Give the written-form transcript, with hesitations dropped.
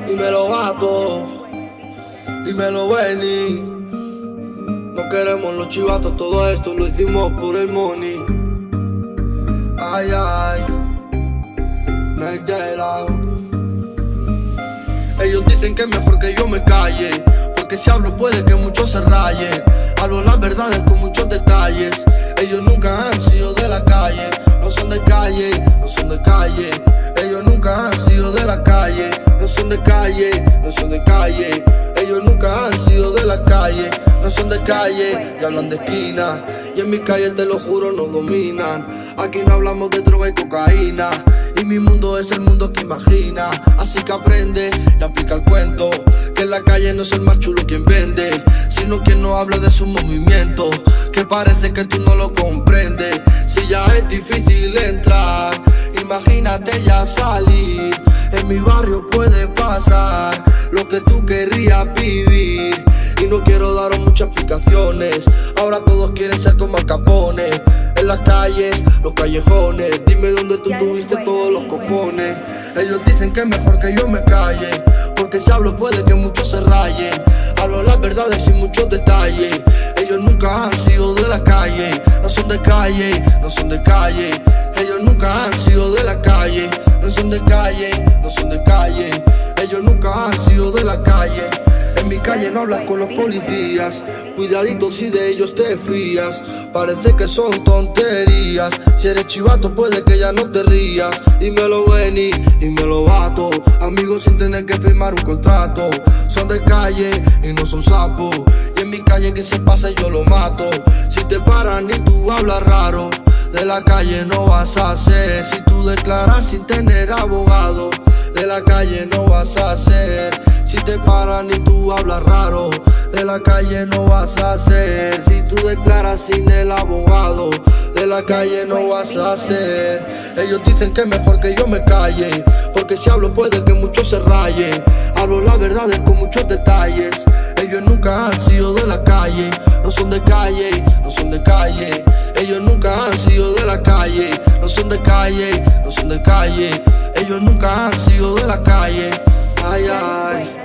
Dímelo vato, dímelo Benny. No queremos los chivatos, todo esto lo hicimos por el money. Ay, ay, me quedan. Ellos dicen que es mejor que yo me calle, porque si hablo puede que muchos se rayen. Hablo las verdades con muchos detalles. Ellos nunca han sido de la calle, no son de calle, no son de calle. Ellos nunca han sido de la calle, no son de calle, no son de calle. Ellos nunca han sido de la calle, no son de calle y hablan de esquina. Y en mi calle te lo juro no dominan. Aquí no hablamos de droga y cocaína, y mi mundo es el mundo que imagina. Así que aprende y aplica el cuento, que en la calle no es el más chulo quien vende, sino quien no habla de su movimiento, que parece que tú no lo comprendes. Si ya es difícil entrar, imagínate ya salir. En mi barrio puede pasar lo que tú querrías vivir, y no quiero daros muchas explicaciones. Ahora todos quieren ser como Al Capone. En las calles, los callejones, dime dónde tú tuviste todos los cojones. Ellos dicen que es mejor que yo me calle, porque si hablo puede que muchos se rayen. Hablo las verdades sin muchos detalles. Ellos nunca han sido de la calle, no son de calle, no son de calle. Ellos nunca han sido de la calle, no son de calle, no son de calle. Ellos nunca han sido de la calle. En mi calle no hablas con los policías, cuidadito si de ellos te fías. Parece que son tonterías, si eres chivato puede que ya no te rías. Dímelo Benny, dímelo vato, amigos sin tener que firmar un contrato. Son de calle y no son sapos, y en mi calle quien se pasa yo lo mato. Si te paran y tú hablas raro, de la calle no vas a ser. Si tú declaras sin tener abogado, de la calle no vas a ser. Si te paran y tú hablas raro, de la calle no vas a ser. Si tú declaras sin el abogado, de la calle no vas a ser. Ellos dicen que es mejor que yo me calle, porque si hablo puede que muchos se rayen. Hablo las verdades con muchos detalles. Ellos nunca han sido de la calle, no son de calle, no son de calle. Ellos nunca han sido de la calle, no son de calle, no son de calle. Ellos nunca han sido de la calle. Ay, ay.